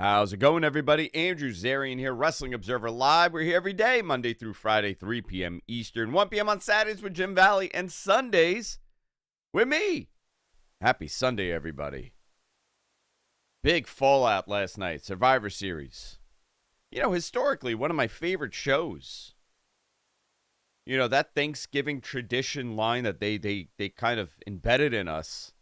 How's it going, everybody? Andrew Zarian here, Wrestling Observer Live. We're here every day, Monday through Friday, 3 p.m. Eastern, 1 p.m. on Saturdays with Jim Valley, and Sundays with me. Happy Sunday, everybody. Big fallout last night, Survivor Series. You know, historically, one of my favorite shows. You know, that Thanksgiving tradition line that they kind of embedded in us.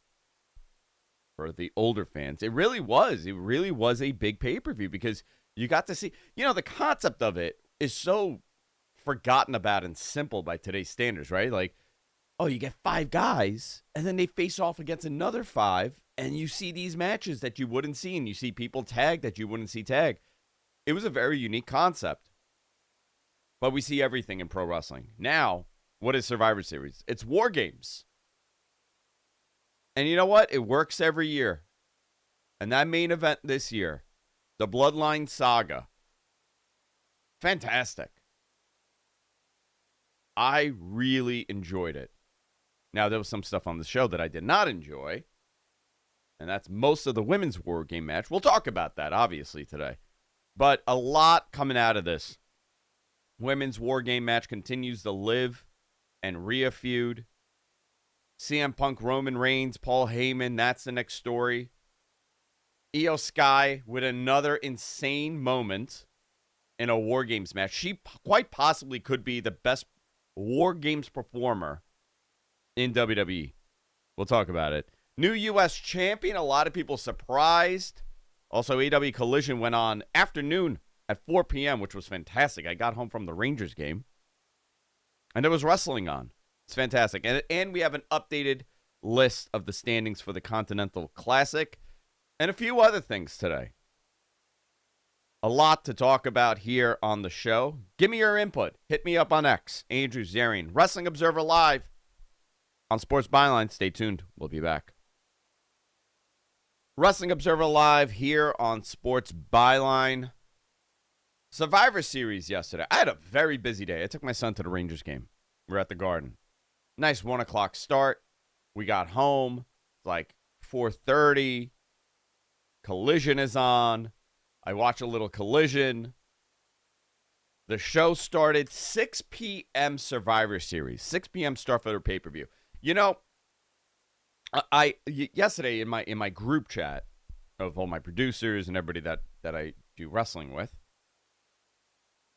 For the older fans, it really was a big pay-per-view because you got to see, you know, the concept of it is so forgotten about and simple by today's standards, right? Like, oh, you get 5 guys and then they face off against another 5 and you see these matches that you wouldn't see and you see people tag that you wouldn't see tag. It was a very unique concept, but we see everything in pro wrestling. Now, what is Survivor Series? It's War Games. And you know what? It works every year. And that main event this year, the Bloodline Saga, fantastic. I really enjoyed it. Now, there was some stuff on the show that I did not enjoy. And that's most of the women's War Game match. We'll talk about that, obviously, today. But a lot coming out of this. Women's War Game match continues the Liv and Rhea feud. CM Punk, Roman Reigns, Paul Heyman, that's the next story. IYO Sky with another insane moment in a War Games match. She quite possibly could be the best War Games performer in WWE. We'll talk about it. New U.S. champion, a lot of people surprised. Also, AEW Collision went on afternoon at 4 p.m., which was fantastic. I got home from the Rangers game, and there was wrestling on. It's fantastic. And we have an updated list of the standings for the Continental Classic and a few other things today. A lot to talk about here on the show. Give me your input. Hit me up on X, Andrew Zarian, Wrestling Observer Live on Sports Byline. Stay tuned. We'll be back. Wrestling Observer Live here on Sports Byline. Survivor Series yesterday. I had a very busy day. I took my son to the Rangers game. We're at the Garden. Nice 1 o'clock start. We got home. It's like 4:30. Collision is on. I watch a little Collision. The show started 6 p.m. Survivor Series. 6 p.m. start for the pay-per-view. You know, yesterday in my group chat of all my producers and everybody that I do wrestling with,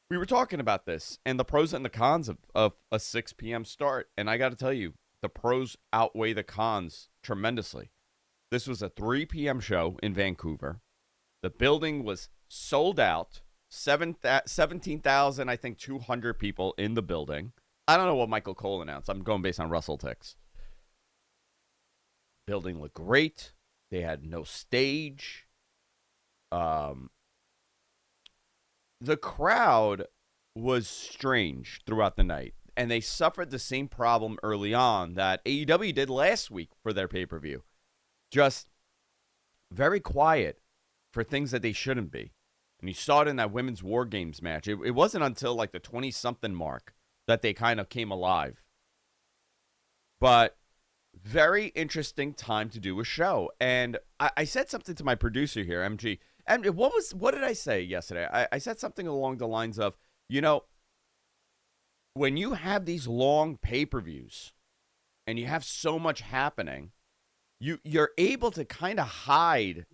we were talking about this and the pros and the cons of a 6 p.m. start. And I got to tell you, the pros outweigh the cons tremendously. This was a 3 p.m. show in Vancouver. The building was sold out. 17,000, I think, 200 people in the building. I don't know what Michael Cole announced. I'm going based on Russell Ticks. Building looked great. They had no stage. The crowd was strange throughout the night, and they suffered the same problem early on that AEW did last week for their pay-per-view. Just very quiet for things that they shouldn't be. And you saw it in that women's War Games match. It wasn't until like the 20-something mark that they kind of came alive. But very interesting time to do a show. And I said something to my producer here, MG. And what did I say yesterday? I said something along the lines of, you know, when you have these long pay-per-views and you have so much happening, you're able to kind of hide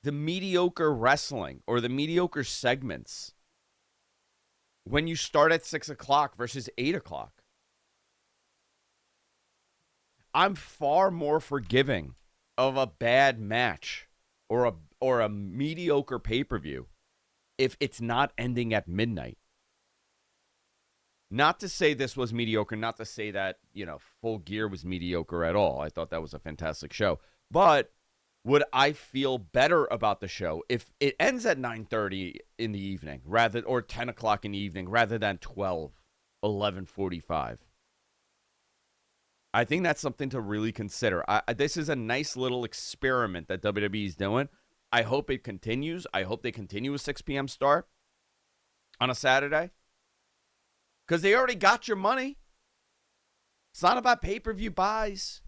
the mediocre wrestling or the mediocre segments when you start at 6 o'clock versus 8 o'clock. I'm far more forgiving of a bad match or a mediocre pay-per-view if it's not ending at midnight. Not to say this was mediocre, not to say that, you know, Full Gear was mediocre at all. I thought that was a fantastic show. But would I feel better about the show if it ends at 9:30 in the evening or 10 o'clock in the evening rather than 12, 11:45? I think that's something to really consider. This is a nice little experiment that WWE is doing. I hope it continues. I hope they continue a 6 p.m. start on a Saturday. Because they already got your money. It's not about pay-per-view buys.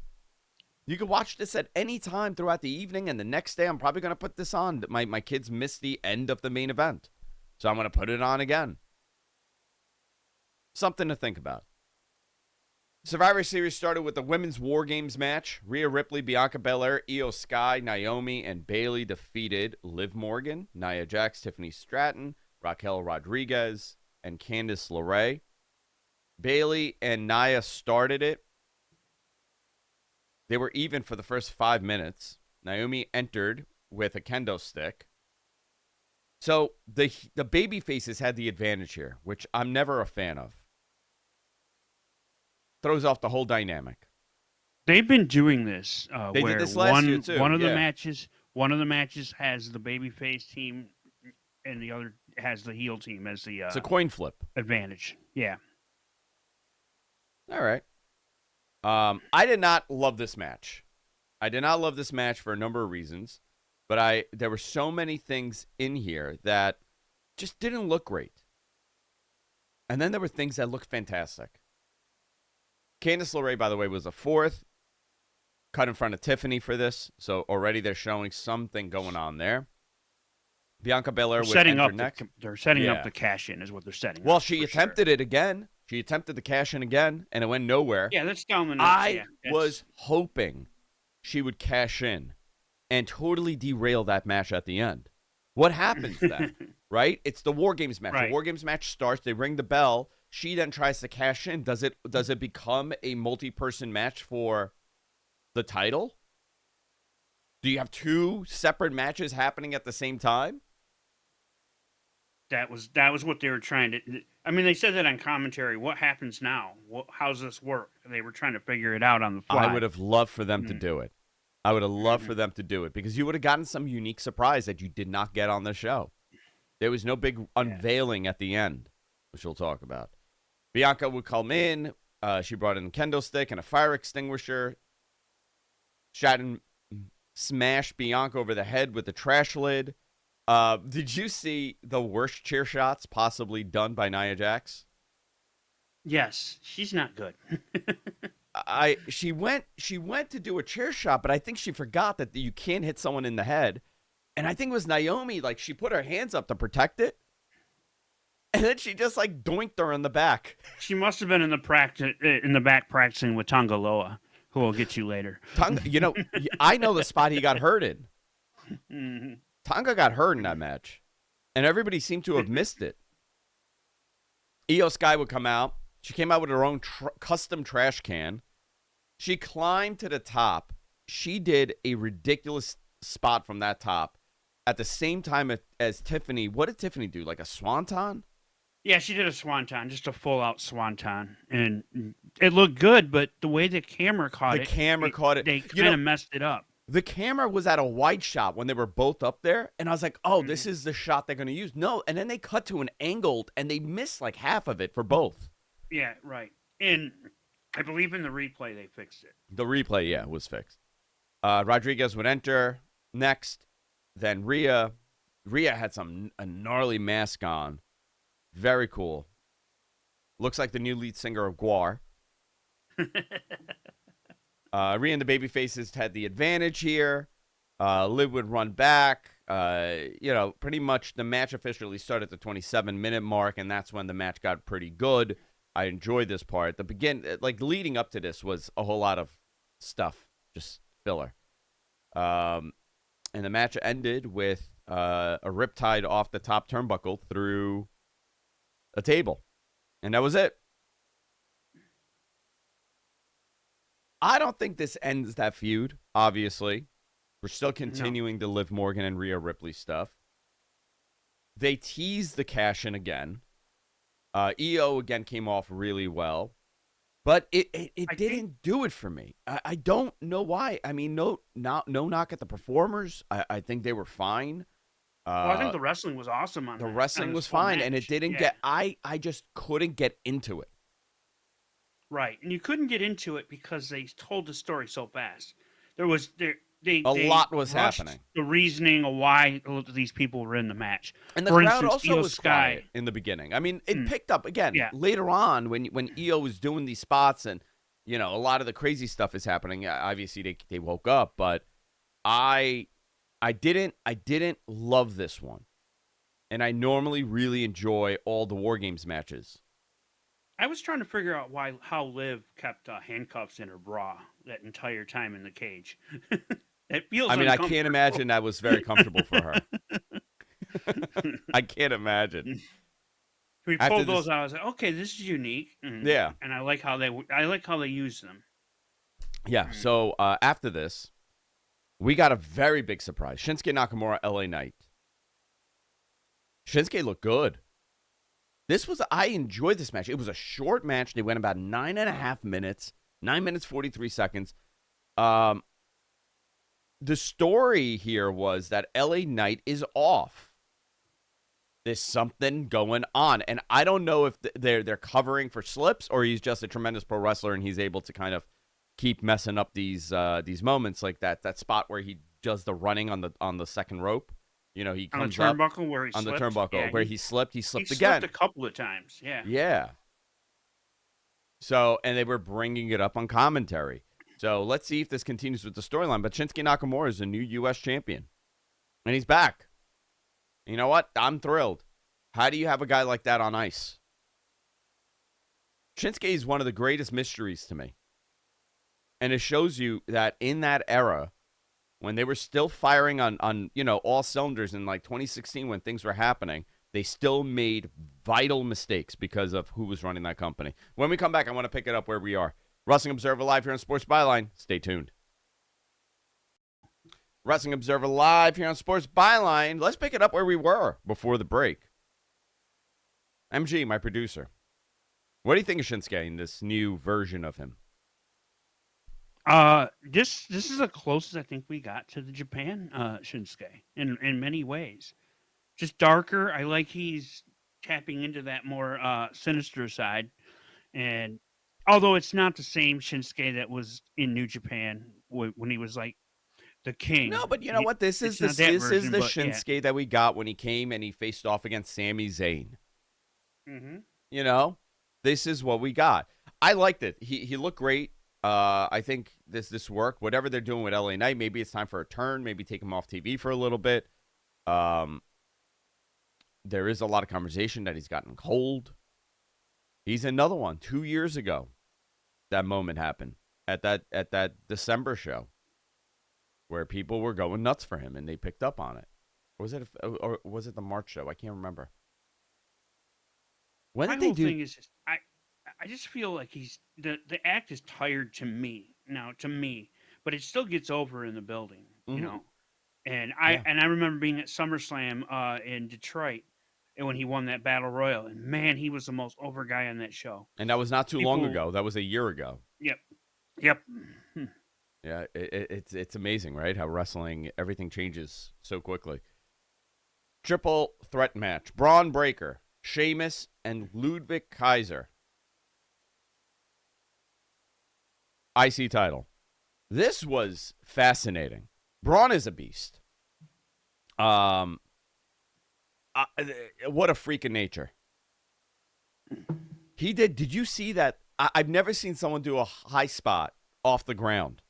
You could watch this at any time throughout the evening, and the next day I'm probably going to put this on. My kids missed the end of the main event, so I'm going to put it on again. Something to think about. Survivor Series started with the Women's War Games match. Rhea Ripley, Bianca Belair, IYO Sky, Naomi, and Bayley defeated Liv Morgan, Nia Jax, Tiffany Stratton, Raquel Rodriguez, and Candice LeRae. Bayley and Nia started it. They were even for the first 5 minutes. Naomi entered with a kendo stick. So the baby faces had the advantage here, which I'm never a fan of. Throws off the whole dynamic. They've been doing this. They where did this last year too. One of the matches has the babyface team, and the other has the heel team as the. It's a coin flip advantage. Yeah. All right. I did not love this match. I did not love this match for a number of reasons, but there were so many things in here that just didn't look great. And then there were things that looked fantastic. Candice LeRae, by the way, was a fourth. Cut in front of Tiffany for this, so already they're showing something going on there. Bianca Belair was next. They're setting up the cash-in is what they're setting up. Well, she attempted it again. She attempted the cash-in again, and it went nowhere. Yeah, that's down the notes. I was hoping she would cash in and totally derail that match at the end. What happens then, right? It's the War Games match. Right. The War Games match starts. They ring the bell. She then tries to cash in. Does it become a multi-person match for the title? Do you have two separate matches happening at the same time? That was what they were trying to. I mean, they said that on commentary. What happens now? How's this work? They were trying to figure it out on the fly. I would have loved for them to do it. I would have loved for them to do it because you would have gotten some unique surprise that you did not get on the show. There was no big unveiling at the end, which we'll talk about. Bianca would come in. She brought in a kendo stick and a fire extinguisher. Stratton smashed Bianca over the head with the trash lid. Did you see the worst chair shots possibly done by Nia Jax? Yes, she's not good. She went to do a chair shot, but I think she forgot that you can't hit someone in the head. And I think it was Naomi, like she put her hands up to protect it. And then she just like doinked her in the back. She must have been in the back practicing with Tonga Loa, who will get you later. Tonga, I know the spot he got hurt in. Mm-hmm. Tonga got hurt in that match, and everybody seemed to have missed it. IYO Sky would come out. She came out with her own custom trash can. She climbed to the top. She did a ridiculous spot from that top at the same time as Tiffany. What did Tiffany do? Like a swanton? Yeah, she did a swanton, just a full-out swanton. And it looked good, but the way the camera caught it. They kind of messed it up. The camera was at a wide shot when they were both up there, and I was like, oh, this is the shot they're going to use. No, and then they cut to an angled, and they missed like half of it for both. Yeah, right. And I believe in the replay they fixed it. The replay, yeah, was fixed. Rodriguez would enter next. Then Rhea. Rhea had a gnarly mask on. Very cool. Looks like the new lead singer of Gwar. Rhea and the babyfaces had the advantage here. Liv would run back. Pretty much the match officially started at the 27-minute mark, and that's when the match got pretty good. I enjoyed this part. Leading up to this was a whole lot of stuff, just filler. And the match ended with a riptide off the top turnbuckle through a table. And that was it. I don't think this ends that feud, obviously. We're still continuing the Liv Morgan and Rhea Ripley stuff. They teased the cash-in again. EO again came off really well. But it didn't do it for me. I don't know why. I mean, no knock at the performers. I think they were fine. I think the wrestling was awesome on the wrestling was fine, and it didn't get. I just couldn't get into it. Right, and you couldn't get into it because they told the story so fast. A lot was happening. The reasoning of why these people were in the match, and the crowd also was quiet in the beginning. I mean, it picked up again later on when EO was doing these spots, and a lot of the crazy stuff is happening. Obviously, they woke up, but I didn't love this one. And I normally really enjoy all the War Games matches. I was trying to figure out how Liv kept handcuffs in her bra that entire time in the cage. It feels I can't imagine that was very comfortable for her. I can't imagine. We pulled those out. I was like, okay, this is unique. Yeah. And I like how they use them. Yeah. So after this, we got a very big surprise. Shinsuke Nakamura, LA Knight. Shinsuke looked good. I enjoyed this match. It was a short match. They went about 9.5 minutes, 9 minutes, 43 seconds. The story here was that LA Knight is off. There's something going on. And I don't know if they're covering for slips or he's just a tremendous pro wrestler and he's able to kind of keep messing up these moments like that spot where he does the running on the second rope. He comes on the turnbuckle where he on slipped. The turnbuckle yeah, where he slipped again. He slipped a couple of times. Yeah. Yeah. So, and they were bringing it up on commentary. So let's see if this continues with the storyline. But Shinsuke Nakamura is a new U.S. champion. And he's back. You know what? I'm thrilled. How do you have a guy like that on ice? Shinsuke is one of the greatest mysteries to me. And it shows you that in that era, when they were still firing on all cylinders in like 2016 when things were happening, they still made vital mistakes because of who was running that company. When we come back, I want to pick it up where we are. Wrestling Observer Live here on Sports Byline. Stay tuned. Wrestling Observer Live here on Sports Byline. Let's pick it up where we were before the break. MG, my producer. What do you think of Shinsuke in this new version of him? This is the closest I think we got to the Japan Shinsuke in many ways. Just darker. I like he's tapping into that more sinister side, and although it's not the same Shinsuke that was in New Japan when he was like the king. No, but you know what? This is the Shinsuke that we got when he came and he faced off against Sami Zayn. Mm-hmm. This is what we got. I liked it. He looked great. I think this worked. Whatever they're doing with LA Knight, maybe it's time for a turn. Maybe take him off TV for a little bit. There is a lot of conversation that he's gotten cold. He's another one. 2 years ago, that moment happened at that December show where people were going nuts for him and they picked up on it. Or was it the March show? I can't remember. When did they do? Thing is just, I just feel like the act is tired to me, but it still gets over in the building, And I remember being at SummerSlam in Detroit, and when he won that Battle Royal, and man, he was the most over guy on that show. And that was not too long ago. That was a year ago. Yep. Yeah, it's amazing, right? How wrestling, everything changes so quickly. Triple threat match: Braun Breaker, Sheamus, and Ludwig Kaiser. IC title. This was fascinating. Braun is a beast. What a freak of nature. He did. Did you see that? I've never seen someone do a high spot off the ground.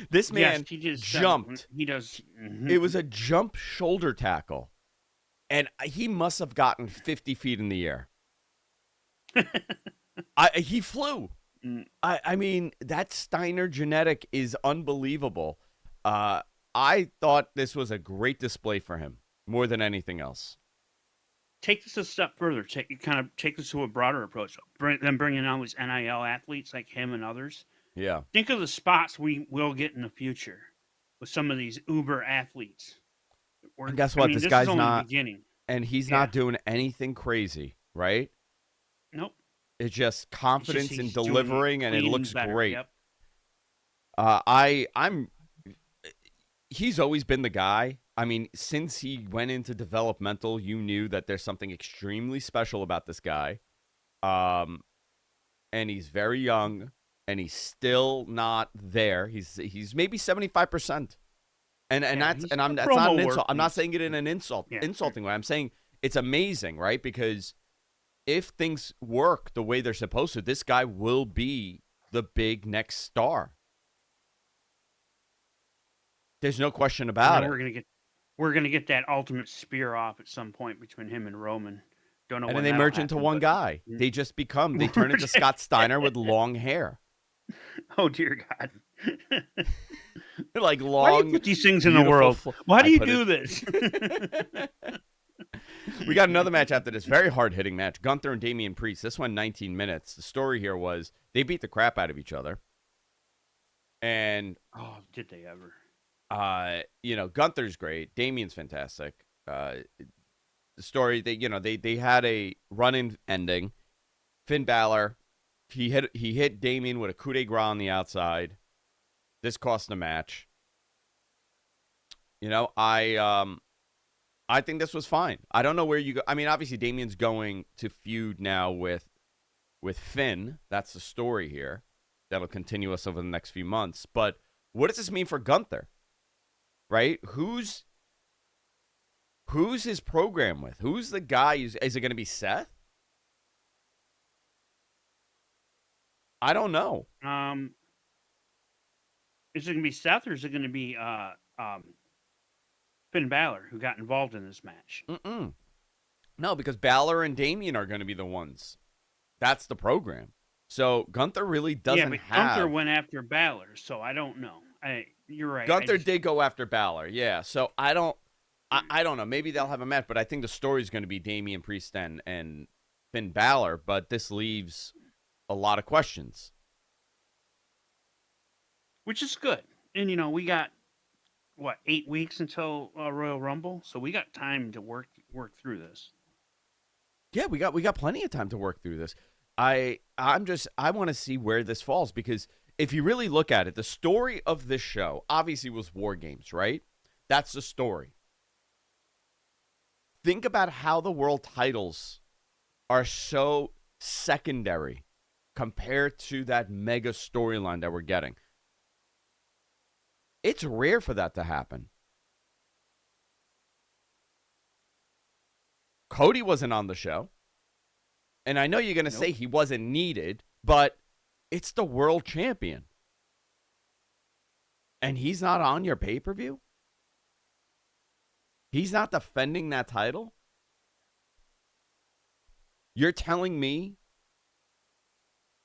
This man jumped. He does. Mm-hmm. It was a jump shoulder tackle. And he must have gotten 50 feet in the air. He flew. I mean, that Steiner genetic is unbelievable. I thought this was a great display for him, more than anything else. Take this a step further. Take this to a broader approach. Bringing on these NIL athletes like him and others. Yeah. Think of the spots we will get in the future with some of these Uber athletes. And guess what? This guy's not beginning. And he's not doing anything crazy, right? Nope. It's just confidence in delivering, and it looks great. Yep. He's always been the guy. I mean, since he went into developmental, you knew that there's something extremely special about this guy. And he's very young, and he's still not there. He's maybe 75%. And that's not an insult. I'm not saying it in an insulting way. I'm saying it's amazing, right? Because if things work the way they're supposed to, this guy will be the big next star. There's no question about it. We're gonna get that ultimate spear off at some point between him and Roman. Don't know And when then they that'll merge into happen, one but guy. They turn into Scott Steiner with long hair. oh dear God! Like Why do you long, put these things in the world? Why do you do this? We got another match after this. Very hard-hitting match. Gunther and Damian Priest. This one, 19 minutes. The story here was they beat the crap out of each other. And oh, did they ever? Gunther's great. Damian's fantastic. The story, they had a run-in ending. Finn Balor, he hit Damian with a coup de grace on the outside. This cost the match. I think this was fine. I don't know where you go. I mean, obviously, Damian's going to feud now with Finn. That's the story here. That'll continue us over the next few months. But what does this mean for Gunther? Right? Who's his program with? Who's the guy? Is it going to be Seth? I don't know. Is it going to be Seth or is it going to be Finn Balor who got involved in this match? No, because Balor and Damian are going to be the ones. That's the program. So Gunther really doesn't have. Gunther went after Balor, so I don't know. You're right. Gunther did go after Balor, yeah. So I don't know. Maybe they'll have a match, but I think the story is going to be Damian Priest and Finn Balor. But this leaves a lot of questions, which is good. And we got 8 weeks until Royal Rumble, so we got time to work through this. Yeah, we got plenty of time to work through this. I want to see where this falls, because if you really look at it, the story of this show obviously was War Games, right? That's the story. Think about how the world titles are so secondary compared to that mega storyline that we're getting. It's rare for that to happen. Cody wasn't on the show. And I know you're going to say he wasn't needed, but it's the world champion. And he's not on your pay-per-view? He's not defending that title? You're telling me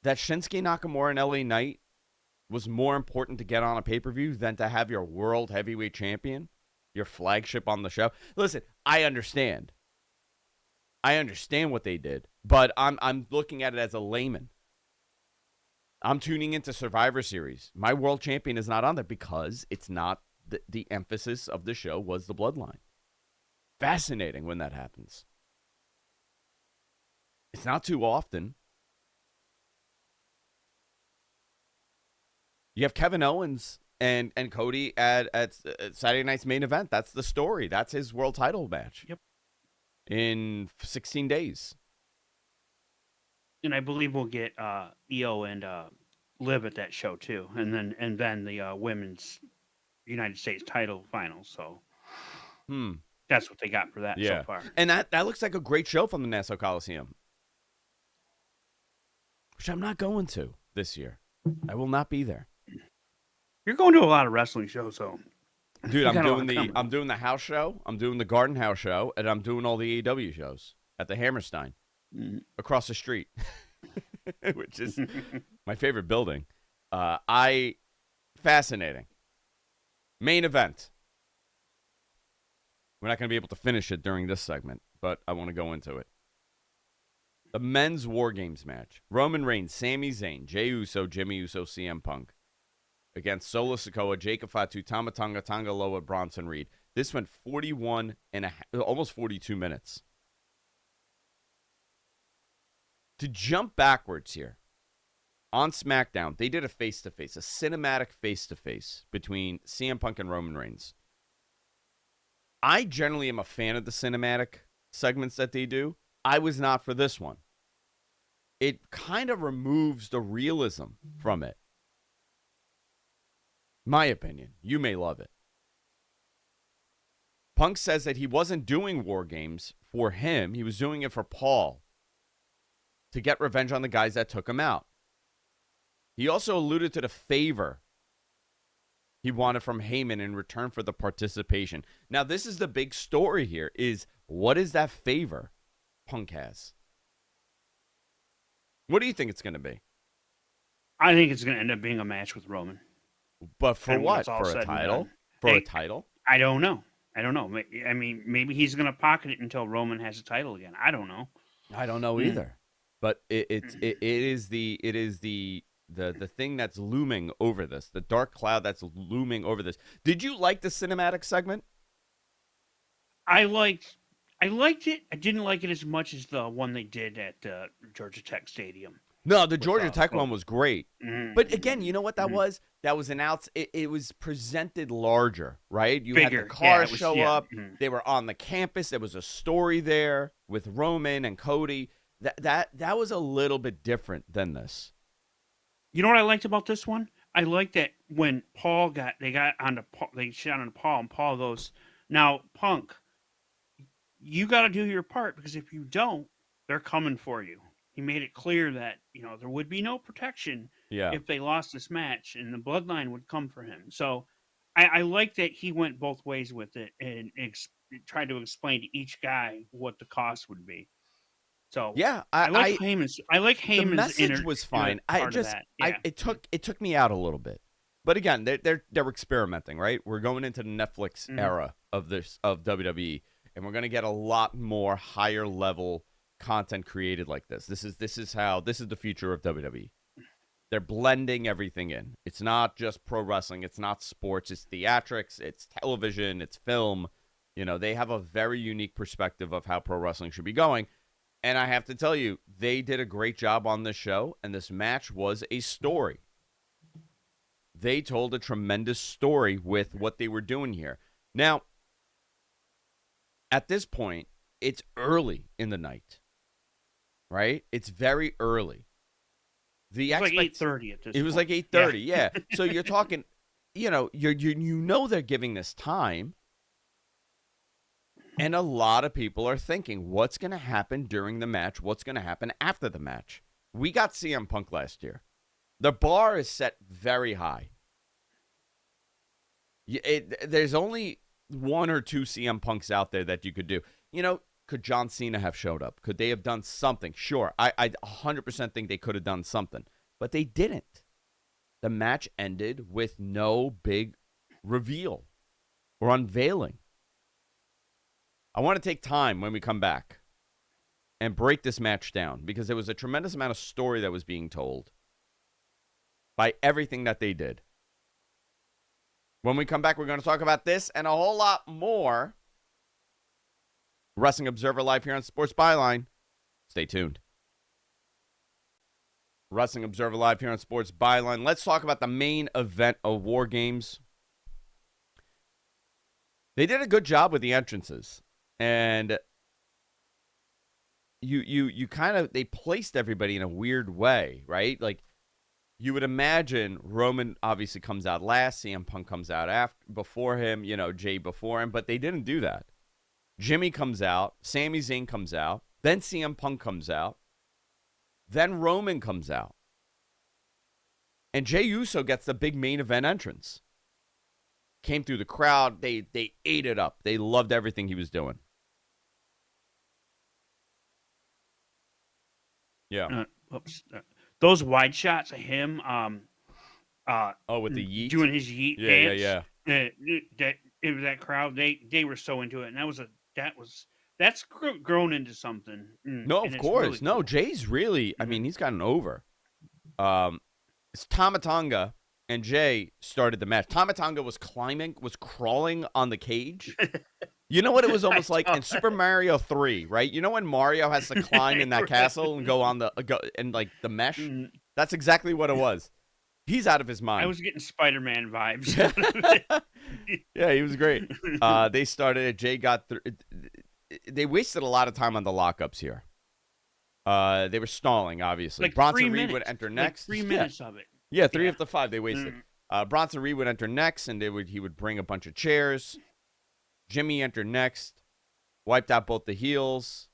that Shinsuke Nakamura and LA Knight was more important to get on a pay-per-view than to have your world heavyweight champion, your flagship, on the show? Listen, I understand. I understand what they did, but I'm looking at it as a layman. I'm tuning into Survivor Series. My world champion is not on there because it's not the emphasis of the show was the bloodline. Fascinating when that happens. It's not too often. You have Kevin Owens and Cody at Saturday night's main event. That's the story. That's his world title match. Yep. In 16 days. And I believe we'll get IYO and Liv at that show too, and then the women's United States title finals. So that's what they got for that so far. And that looks like a great show from the Nassau Coliseum, which I'm not going to this year. I will not be there. You're going to a lot of wrestling shows, so. Dude, I'm doing the house show, I'm doing the Garden House show, and I'm doing all the AEW shows at the Hammerstein across the street, which is my favorite building. Fascinating. Main event. We're not going to be able to finish it during this segment, but I want to go into it. The men's War Games match. Roman Reigns, Sami Zayn, Jey Uso, Jimmy Uso, CM Punk. Against Solo Sikoa, Jacob Fatu, Tama Tonga, Tonga Loa, Bronson Reed. This went 41 and almost 42 minutes. To jump backwards here, on SmackDown, they did a face-to-face, a cinematic face-to-face between CM Punk and Roman Reigns. I generally am a fan of the cinematic segments that they do. I was not for this one. It kind of removes the realism from it. My opinion. You may love it. Punk says that he wasn't doing War Games for him. He was doing it for Paul. to get revenge on the guys that took him out. He also alluded to the favor he wanted from Heyman in return for the participation. Now, this is the big story here, is what is that favor Punk has? What do you think it's going to be? I think it's going to end up being a match with Roman. But for And when what? it's all For a said and title? done. For Hey, a title? I don't know. I mean, maybe he's going to pocket it until Roman has a title again. I don't know. I don't know either. But it is the thing that's looming over this, the dark cloud that's looming over this. Did you like the cinematic segment? I liked it. I didn't like it as much as the one they did at Georgia Tech Stadium. No, the Georgia Tech one was great. But again, you know what that Mm-hmm. was? That was it was presented larger, right? You Bigger. had the cars Yeah, show up. Mhm. They were on the campus. There was a story there with Roman and Cody. That was a little bit different than this. You know what I liked about this one? I liked that when they shot on Paul, and Paul goes, "Now, Punk, you got to do your part, because if you don't, they're coming for you." He made it clear that, there would be no protection Yeah. if they lost this match, and the bloodline would come for him. So I like that he went both ways with it and tried to explain to each guy what the cost would be. So Yeah, I like Heyman's. the message was fine. It took me out a little bit. But again, they're experimenting, right? We're going into the Netflix era of WWE, and we're going to get a lot more higher level content created like this. This is the future of WWE. They're blending everything in. It's not just pro wrestling. It's not sports. It's theatrics. It's television. It's film. They have a very unique perspective of how pro wrestling should be going. And I have to tell you, they did a great job on this show, and this match was a story. They told a tremendous story with what they were doing here. Now, at this point, it's early in the night, right? It's very early. It was like 8:30 at this point. It was like 8:30, yeah. So you're talking, they're giving this time. And a lot of people are thinking, what's going to happen during the match? What's going to happen after the match? We got CM Punk last year. The bar is set very high. There's only one or two CM Punks out there that you could do. Could John Cena have showed up? Could they have done something? Sure. I 100% think they could have done something. But they didn't. The match ended with no big reveal or unveiling. I want to take time when we come back and break this match down, because there was a tremendous amount of story that was being told by everything that they did. When we come back, we're going to talk about this and a whole lot more. Wrestling Observer Live here on Sports Byline. Stay tuned. Wrestling Observer Live here on Sports Byline. Let's talk about the main event of War Games. They did a good job with the entrances. And you kind of, they placed everybody in a weird way, right? Like, you would imagine Roman obviously comes out last, CM Punk comes out before him, Jay before him, but they didn't do that. Jimmy comes out, Sami Zayn comes out, then CM Punk comes out, then Roman comes out. And Jey Uso gets the big main event entrance. Came through the crowd, they ate it up. They loved everything he was doing. Yeah. Those wide shots of him, with the yeet, doing his yeet dance. Yeah. That crowd, they were so into it, and that's grown into something. No, of course, really cool. Jay's really. I mean, he's gotten over. It's Tama Tonga and Jay started the match. Tama Tonga was crawling on the cage. You know what it was almost like in Super Mario 3, right? You know when Mario has to climb in that castle and go on the mesh? That's exactly what it was. He's out of his mind. I was getting Spider-Man vibes. Yeah, he was great. They started it. Jay got through. They wasted a lot of time on the lockups here. They were stalling, obviously. Like Bronson Reed would enter next. 3 minutes of it. Yeah, 3 of the 5 they wasted. Bronson Reed would enter next, and he would bring a bunch of chairs. Jimmy entered next, wiped out both the heels.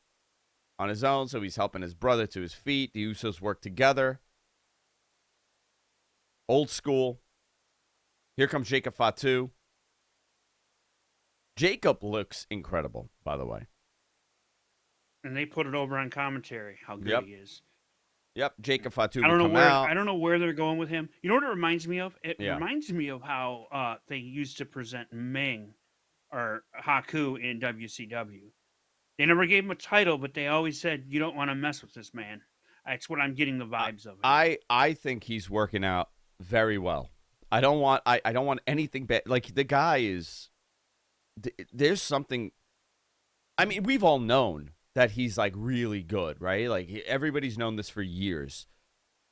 on his own, so he's helping his brother to his feet. The Usos work together. Old school. Here comes Jacob Fatu. Jacob looks incredible, by the way. And they put it over on commentary how good he is. Yep, Jacob Fatu. I don't know where they're going with him. You know what it reminds me of? It reminds me of how they used to present Ming or Haku in WCW. They never gave him a title, but they always said, "You don't want to mess with this man." That's what I'm getting the vibes of. I think he's working out very well. I don't want anything bad. Like, the guy is. There's something. I mean, we've all known that he's like really good, right? Like, everybody's known this for years,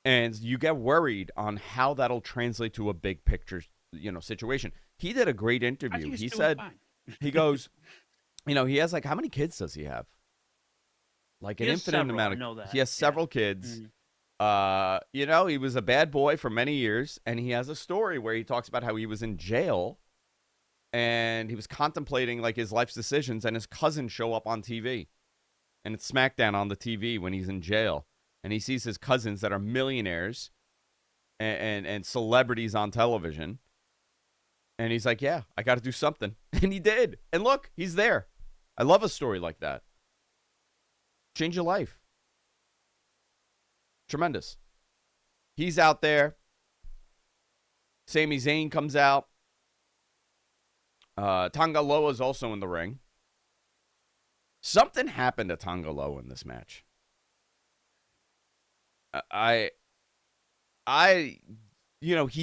and you get worried on how that'll translate to a big picture, situation. He did a great interview. He said, he goes, he has like, how many kids does he have? Like, an infinite amount of. He has several kids. Mm-hmm. He was a bad boy for many years, and he has a story where he talks about how he was in jail, and he was contemplating like his life's decisions, and his cousins show up on TV. And it's SmackDown on the TV when he's in jail. And he sees his cousins that are millionaires and celebrities on television. And he's like, yeah, I got to do something. And he did. And look, he's there. I love a story like that. Change your life. Tremendous. He's out there. Sami Zayn comes out. Tonga Loa is also in the ring. Something happened to Tonga Loa in this match. He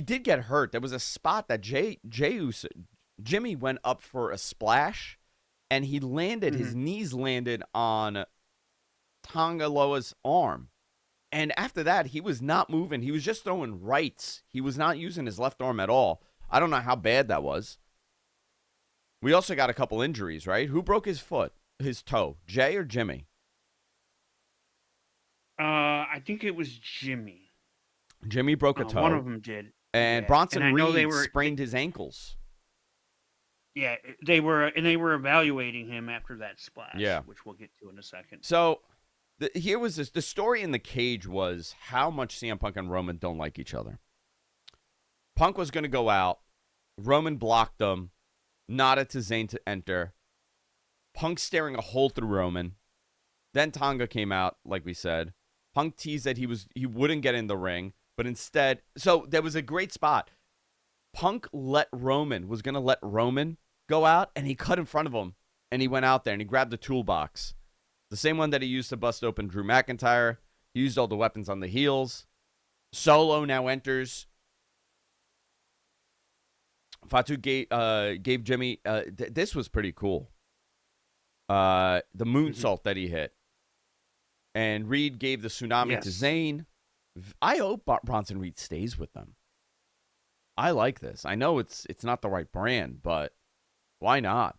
did get hurt. There was a spot that Jimmy went up for a splash, and he landed, his knees landed on Tonga Loa's arm. And after that, he was not moving. He was just throwing rights. He was not using his left arm at all. I don't know how bad that was. We also got a couple injuries, right? Who broke his foot? His toe, Jay or Jimmy? I think it was Jimmy. Jimmy broke a toe. One of them did. And Bronson Reed sprained his ankles. Yeah, they were evaluating him after that splash. Yeah, which we'll get to in a second. So here was this. The story in the cage was how much CM Punk and Roman don't like each other. Punk was going to go out. Roman blocked him. Nodded to Zayn to enter. Punk staring a hole through Roman. Then Tonga came out, like we said. Punk teased that he wouldn't get in the ring, but instead, so there was a great spot. Punk was going to let Roman go out, and he cut in front of him, and he went out there, and he grabbed the toolbox. The same one that he used to bust open Drew McIntyre. He used all the weapons on the heels. Solo now enters. Fatu gave Jimmy, this was pretty cool. The moonsault that he hit. And Reed gave the tsunami to Zayn. I hope Bronson Reed stays with them. I like this. I know it's not the right brand, but why not?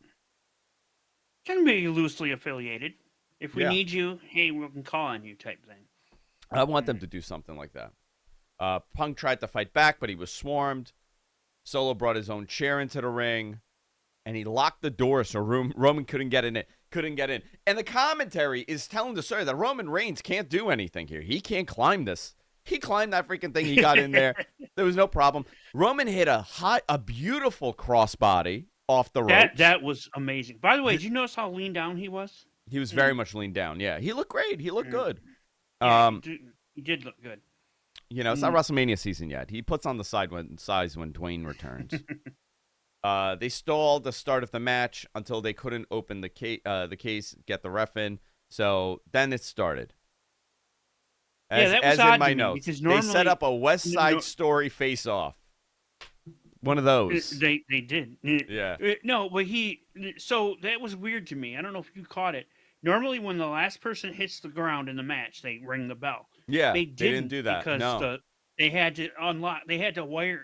Can be loosely affiliated. If we need you, hey, we can call on you type thing. I want them to do something like that. Punk tried to fight back, but he was swarmed. Solo brought his own chair into the ring. And he locked the door so Roman couldn't get in. And the commentary is telling the story that Roman Reigns can't do anything here. He can't climb this. He climbed that freaking thing. He got in there. There was no problem. Roman hit a beautiful crossbody off the ropes. That was amazing. By the way, did you notice how lean down he was? He was very much leaned down. Yeah, he looked great. He looked good. Yeah, he did look good. It's not WrestleMania season yet. He puts on the size when Dwayne returns. They stalled the start of the match until they couldn't open the case, get the ref in. So then it started. That was odd in my notes. They set up a West Side Story face-off. One of those. They did. Yeah. No, but so that was weird to me. I don't know if you caught it. Normally, when the last person hits the ground in the match, they ring the bell. Yeah, they didn't do that because they had to unlock. They had to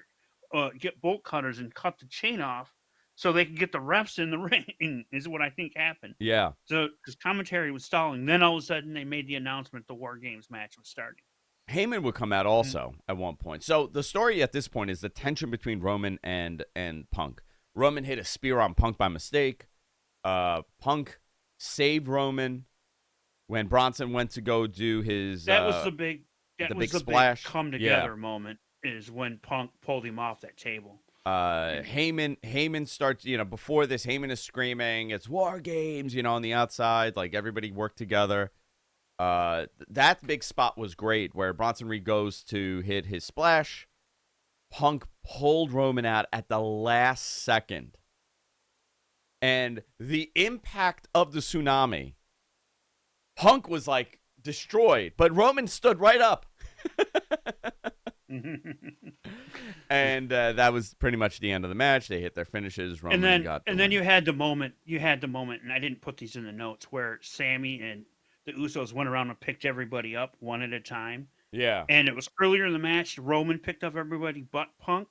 get bolt cutters and cut the chain off so they could get the refs in the ring. Is what I think happened. Yeah. So because commentary was stalling, then all of a sudden they made the announcement the War Games match was starting. Heyman would come out also at one point. So the story at this point is the tension between Roman and Punk. Roman hit a spear on Punk by mistake. Punk saved Roman when Bronson went to go do his That was the big. That the was big the splash. big come together moment. Is when Punk pulled him off that table. Heyman starts, before this, Heyman is screaming, it's War Games, on the outside, like everybody worked together. That big spot was great where Bronson Reed goes to hit his splash. Punk pulled Roman out at the last second. And the impact of the tsunami, Punk was like destroyed, but Roman stood right up. And that was pretty much the end of the match. They hit their finishes. Roman then you had the moment. And I didn't put these in the notes where Sammy and the Usos went around and picked everybody up one at a time. Yeah. And it was earlier in the match. Roman picked up everybody but Punk,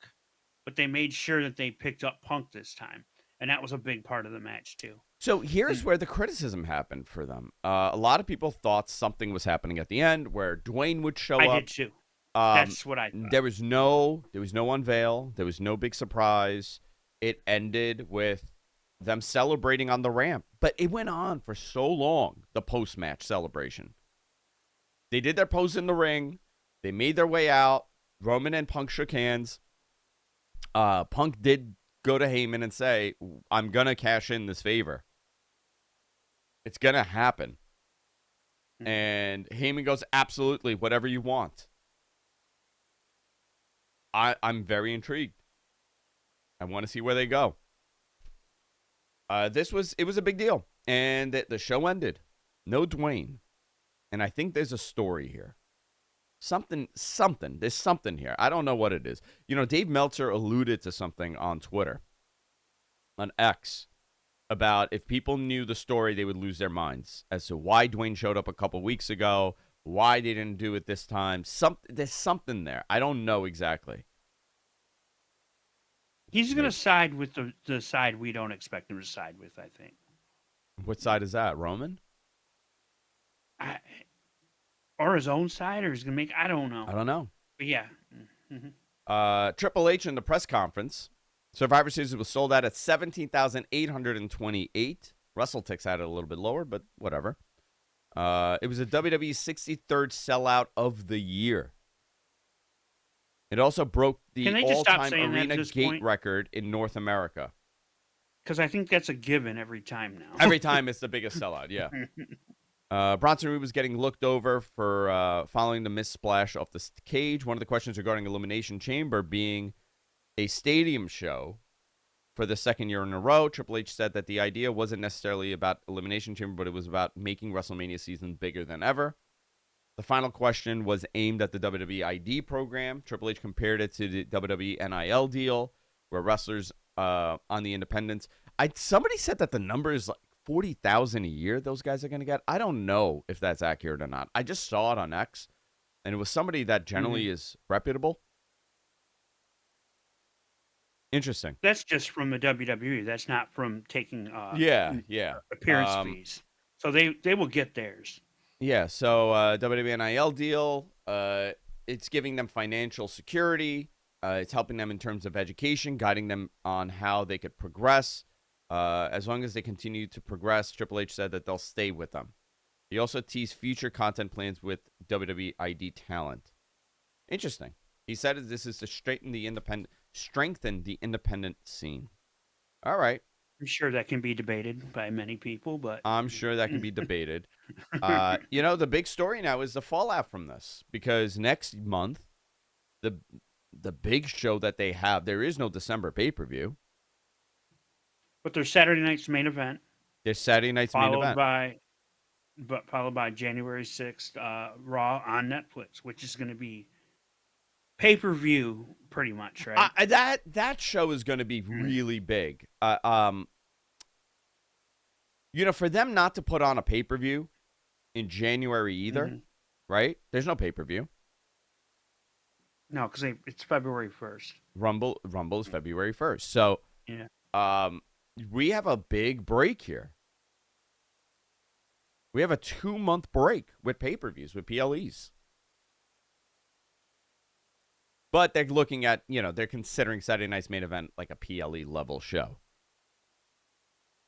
but they made sure that they picked up Punk this time, and that was a big part of the match too. So here's where the criticism happened for them. A lot of people thought something was happening at the end where Dwayne would show up. I did too. That's what I thought. There was no unveil. There was no big surprise. It ended with them celebrating on the ramp. But it went on for so long, the post-match celebration. They did their pose in the ring. They made their way out. Roman and Punk shook hands. Punk did go to Heyman and say, I'm going to cash in this favor. It's going to happen. And Heyman goes, absolutely, whatever you want. I'm very intrigued. I want to see where they go. It was a big deal. And the show ended. No Dwayne. And I think there's a story here. Something. There's something here. I don't know what it is. Dave Meltzer alluded to something on Twitter, on X, about if people knew the story, they would lose their minds as to why Dwayne showed up a couple weeks ago, why they didn't do it this time. There's something there. I don't know exactly. He's going to side with the side we don't expect him to side with, I think. What side is that, Roman? Or his own side, or he's going to make, I don't know. But yeah. Mm-hmm. Triple H in the press conference. Survivor Series was sold out at 17,828. WrestleTix had it a little bit lower, but whatever. It was a WWE 63rd sellout of the year. It also broke the all-time arena gate record in North America. Because I think that's a given every time now. Every time it's the biggest sellout, yeah. Bronson Reed was getting looked over for following the missed splash off the cage. One of the questions regarding Elimination Chamber being a stadium show for the second year in a row. Triple H said that the idea wasn't necessarily about Elimination Chamber, but it was about making WrestleMania season bigger than ever. The final question was aimed at the WWE ID program. Triple H compared it to the WWE NIL deal, where wrestlers on the independents. Somebody said that the number is like 40,000 a year those guys are going to get. I don't know if that's accurate or not. I just saw it on X, and it was somebody that generally is reputable. Interesting. That's just from the WWE. That's not from taking appearance fees. So they will get theirs. Yeah, so WWE NIL deal, it's giving them financial security. It's helping them in terms of education, guiding them on how they could progress. As long as they continue to progress, Triple H said that they'll stay with them. He also teased future content plans with WWE ID talent. Interesting. He said this is to strengthen the independent scene. All right. I'm sure that can be debated by many people, but I'm sure that can be debated. The big story now is the fallout from this, because next month, the big show that they have, there is no December pay-per-view. But there's Saturday night's main event. There's Saturday night's main event. Followed by January 6th, Raw on Netflix, which is going to be pay-per-view pretty much, right? That show is going to be really big. For them not to put on a pay-per-view in January either, right? There's no pay-per-view. No, because it's February 1st. Rumble is February 1st. So, we have a big break here. We have a 2-month break with pay-per-views, with PLEs. But they're looking at, they're considering Saturday night's main event like a PLE level show.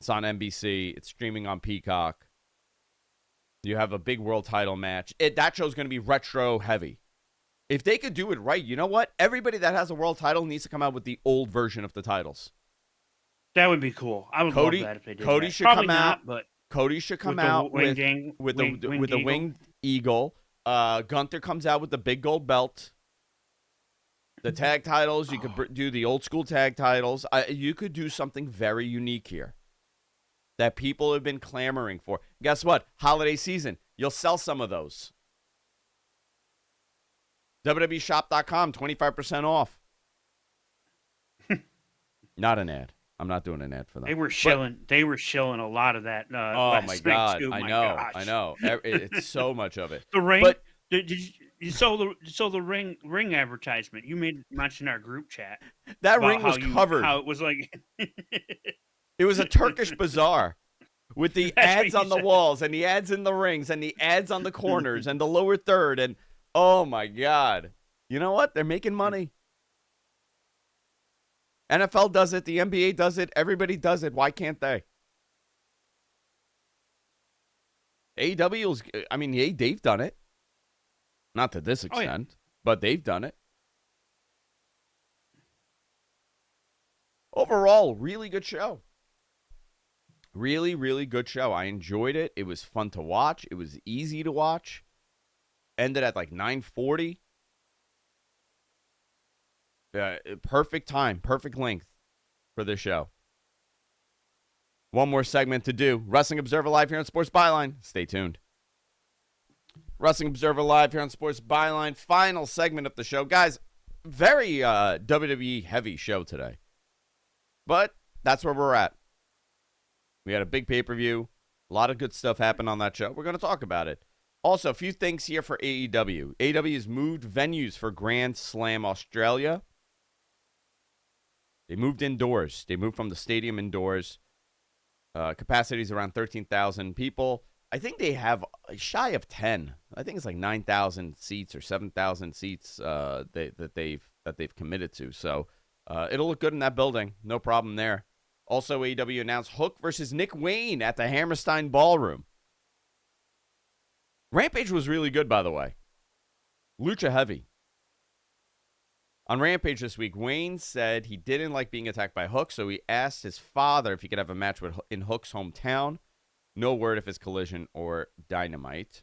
It's on NBC. It's streaming on Peacock. You have a big world title match. That show's going to be retro heavy. If they could do it right, you know what? Everybody that has a world title needs to come out with the old version of the titles. That would be cool. I would love that if they did Cody that. should Probably come out. not, but Cody should come with out the with the winged eagle. Gunther comes out with the big gold belt. The tag titles, you could do the old school tag titles. You could do something very unique here that people have been clamoring for. Guess what? Holiday season, you'll sell some of those. WWEshop.com, 25% off. Not an ad. I'm not doing an ad for them. They were shilling a lot of that. Oh my God! Too. I know. It's so much of it. The ring. But did you saw the ring advertisement? You made mention our group chat. That ring was covered. How it was like. It was a Turkish bazaar with the ads on the walls and the ads in the rings and the ads on the corners and the lower third and oh my God! You know what? They're making money. NFL does it. The NBA does it. Everybody does it. Why can't they? AEW they've done it. Not to this extent, but they've done it. Overall, really good show. Really, really good show. I enjoyed it. It was fun to watch. It was easy to watch. Ended at like 9:40. Perfect time, perfect length for this show. One more segment to do. Wrestling Observer Live here on Sports Byline. Stay tuned. Wrestling Observer Live here on Sports Byline. Final segment of the show. Guys, very WWE heavy show today. But that's where we're at. We had a big pay-per-view. A lot of good stuff happened on that show. We're going to talk about it. Also, a few things here for AEW. AEW has moved venues for Grand Slam Australia. They moved indoors. They moved from the stadium indoors. Capacity is around 13,000 people. I think they have shy of 10. I think it's like 9,000 seats or 7,000 seats that they've committed to. So it'll look good in that building. No problem there. Also, AEW announced Hook versus Nick Wayne at the Hammerstein Ballroom. Rampage was really good, by the way. Lucha heavy. On Rampage this week, Wayne said he didn't like being attacked by Hook, so he asked his father if he could have a match in Hook's hometown. No word if it's Collision or Dynamite.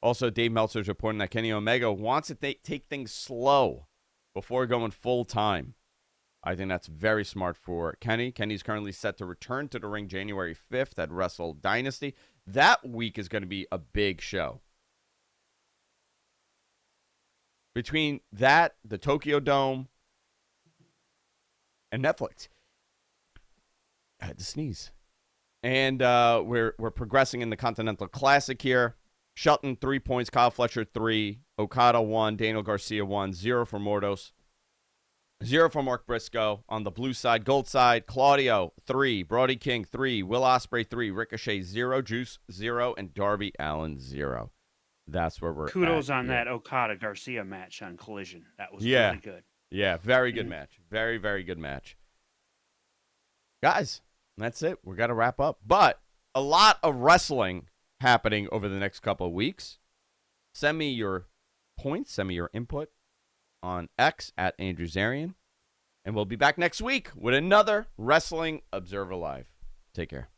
Also, Dave Meltzer's reporting that Kenny Omega wants to take things slow before going full-time. I think that's very smart for Kenny. Kenny's currently set to return to the ring January 5th at Wrestle Dynasty. That week is going to be a big show. Between that, the Tokyo Dome, and Netflix. I had to sneeze. And we're progressing in the Continental Classic here. Shelton, 3 points. Kyle Fletcher, 3. Okada, 1. Daniel Garcia, 1. 0 for Mordos. 0 for Mark Briscoe. On the blue side, gold side, Claudio, 3. Brody King, 3. Will Ospreay, 3. Ricochet, 0. Juice, 0. And Darby Allin, 0. That's where we're at. Kudos on that Okada-Garcia match on Collision. That was really good. Yeah, very good match. Very, very good match. Guys, that's it. We're going to wrap up. But a lot of wrestling happening over the next couple of weeks. Send me your points. Send me your input on X at Andrew Zarian. And we'll be back next week with another Wrestling Observer Live. Take care.